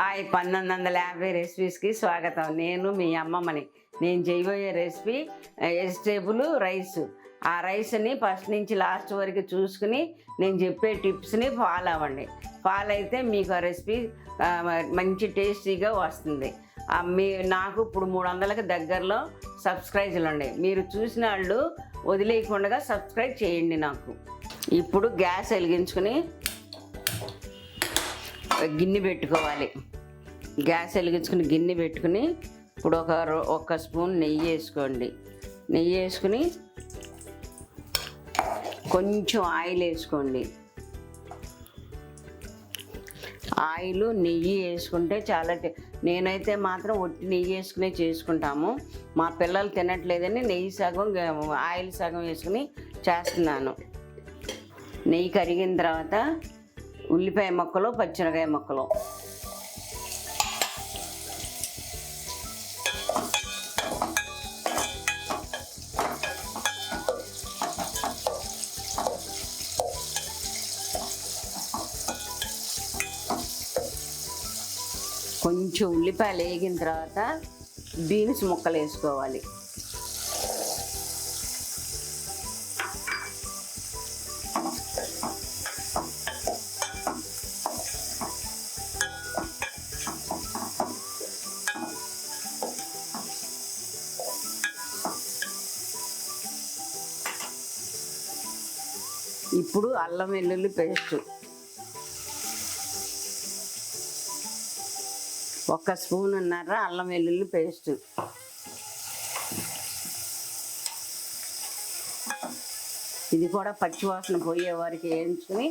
Hi 1950 రెసిపీస్కి స్వాగతం. నేను మీ అమ్మమ్మని. నేను చేయబోయే రెసిపీ వెజిటేబుల్ రైస్. ఆ రైస్ని ఫస్ట్ నుంచి లాస్ట్ వరకు చూసుకుని నేను చెప్పే టిప్స్ని ఫాలో అవ్వండి. ఫాలో అయితే మీకు ఆ రెసిపీ మంచి టేస్టీగా వస్తుంది. నాకు ఇప్పుడు 300కి దగ్గరలో సబ్స్క్రైబర్లు ఉన్నాయి. మీరు చూసిన వాళ్ళు వదిలేయకుండా సబ్స్క్రైబ్ చేయండి నాకు. ఇప్పుడు గ్యాస్ వెలిగించుకుని గిన్నె పెట్టుకోవాలి. గ్యాస్ వెలిగించుకుని గిన్నె పెట్టుకుని ఇప్పుడు ఒక స్పూన్ నెయ్యి వేసుకోండి. నెయ్యి వేసుకుని కొంచెం ఆయిల్ వేసుకోండి. ఆయిల్ నెయ్యి వేసుకుంటే చాలా నేనైతే మాత్రం ఒట్టి నెయ్యి వేసుకునే చేసుకుంటాము. మా పిల్లలు తినట్లేదని నెయ్యి సగం ఆయిల్ సగం వేసుకుని చేస్తున్నాను. నెయ్యి కరిగిన తర్వాత ఉల్లిపాయ ముక్కలు, పచ్చిమిరకాయ ముక్కలు, కొంచెం ఉల్లిపాయలు వేగిన తర్వాత బీన్స్ ముక్కలు వేసుకోవాలి. ఇప్పుడు అల్లం వెల్లుల్లి పేస్ట్ 1 స్పూన్నర అల్లం వెల్లుల్లి పేస్ట్, ఇది కూడా పచ్చివాసన పోయే వరకు వేయించుకుని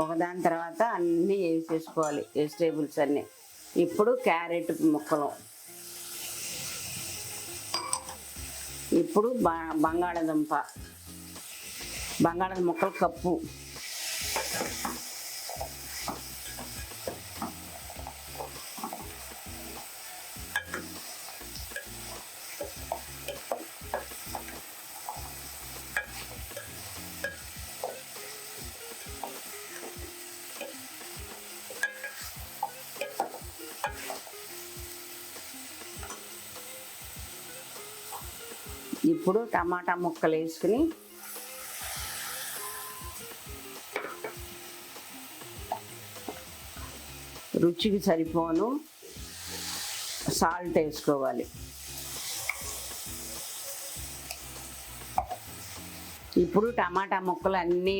ఒకదాని తర్వాత అన్నీ వేసేసుకోవాలి వెజిటేబుల్స్ అన్నీ. ఇప్పుడు క్యారెట్ ముక్కలు, ఇప్పుడు బంగాళదుంప ముక్కలు కప్పు, ఇప్పుడు టమాటా ముక్కలు వేసుకుని రుచికి సరిపోను సాల్ట్ వేసుకోవాలి. ఇప్పుడు టమాటా ముక్కలు అన్నీ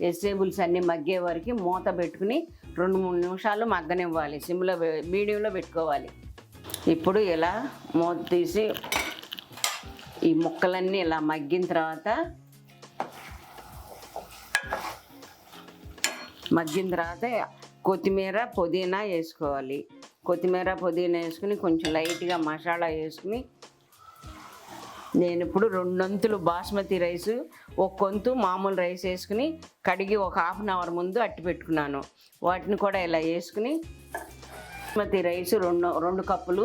వెజిటేబుల్స్ అన్నీ మగ్గే వరకు మూత పెట్టుకుని 2-3 నిమిషాలు మగ్గనివ్వాలి. సిమ్లో మీడియంలో పెట్టుకోవాలి. ఇప్పుడు ఇలా మూత తీసి ఈ ముక్కలన్నీ ఇలా మగ్గిన తర్వాత కొత్తిమీర పుదీనా వేసుకోవాలి. కొత్తిమీర పుదీనా వేసుకుని కొంచెం లైట్గా మసాలా వేసుకుని నేను ఇప్పుడు 2 వంతులు బాస్మతి రైసు, 1 వంతు మామూలు రైస్ వేసుకుని కడిగి ఒక ½ అన్ అవర్ ముందు అట్టి పెట్టుకున్నాను. వాటిని కూడా ఇలా వేసుకుని బాస్మతి రైస్ 2 కప్పులు,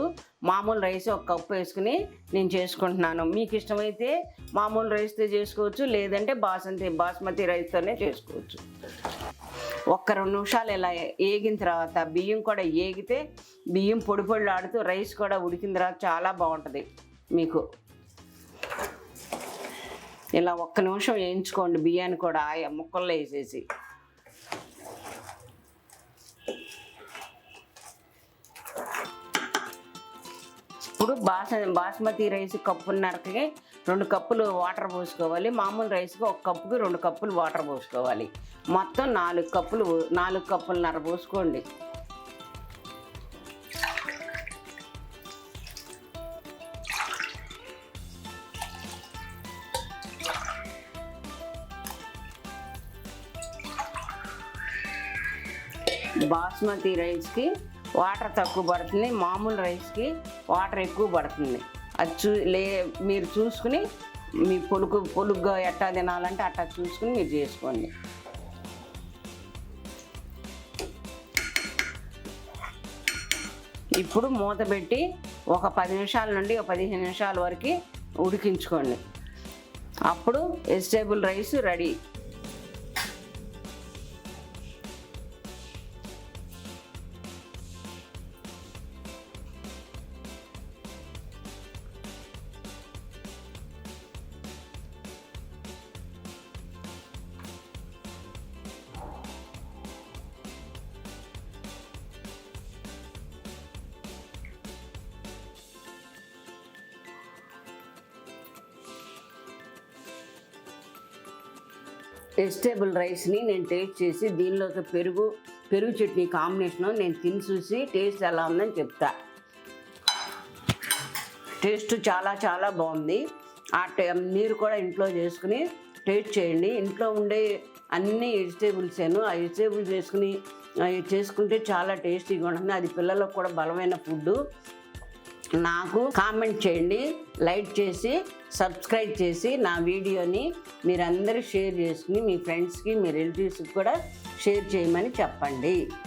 మామూలు రైస్ 1 కప్పు వేసుకుని నేను చేసుకుంటున్నాను. మీకు ఇష్టమైతే మామూలు రైస్తో చేసుకోవచ్చు, లేదంటే బాస్మతి రైస్తోనే చేసుకోవచ్చు. 1-2 నిమిషాలు ఇలా వేగిన తర్వాత బియ్యం కూడా వేగితే బియ్యం పొడి పొడిలాడుతూ రైస్ కూడా ఉడికిన తర్వాత చాలా బాగుంటుంది. మీకు ఇలా 1 నిమిషం వేయించుకోండి బియ్యాన్ని కూడా ముక్కల్లో వేసేసి. ఇప్పుడు బాస్మతి రైస్ కప్పున్నరకి 2 కప్పులు వాటర్ పోసుకోవాలి. మామూలు రైస్కి 1 కప్పుకి 2 కప్పులు వాటర్ పోసుకోవాలి. మొత్తం 4 కప్పులున్నర పోసుకోండి. బాస్మతి రైస్కి వాటర్ తక్కువ పడుతుంది, మామూలు రైస్కి వాటర్ ఎక్కువ పడుతుంది. అది మీరు చూసుకుని మీ పొలుగ్గా ఎట్టా తినాలంటే అట్టా చూసుకుని మీరు చేసుకోండి. ఇప్పుడు మూత పెట్టి ఒక 10 నిమిషాల నుండి 15 నిమిషాల వరకు ఉడికించుకోండి. అప్పుడు వెజిటేబుల్ రైస్ రెడీ. వెజిటేబుల్ రైస్ని నేను టేస్ట్ చేసి దీనిలోకి పెరుగు చట్నీ కాంబినేషను నేను తిని చూసి టేస్ట్ ఎలా ఉందని చెప్తా. టేస్ట్ చాలా చాలా బాగుంది. మీరు కూడా ఇంట్లో చేసుకుని టేస్ట్ చేయండి. ఇంట్లో ఉండే అన్ని వెజిటేబుల్సేను ఆ వెజిటేబుల్స్ చేసుకుంటే చాలా టేస్టీగా ఉంటుంది. అది పిల్లలకు కూడా బలమైన ఫుడ్డు. నాకు కామెంట్ చేయండి, లైక్ చేసి సబ్స్క్రైబ్ చేసి నా వీడియోని మీరందరూ షేర్ చేసుకుని మీ ఫ్రెండ్స్కి మీ రిలేటివ్స్కి కూడా షేర్ చేయమని చెప్పండి.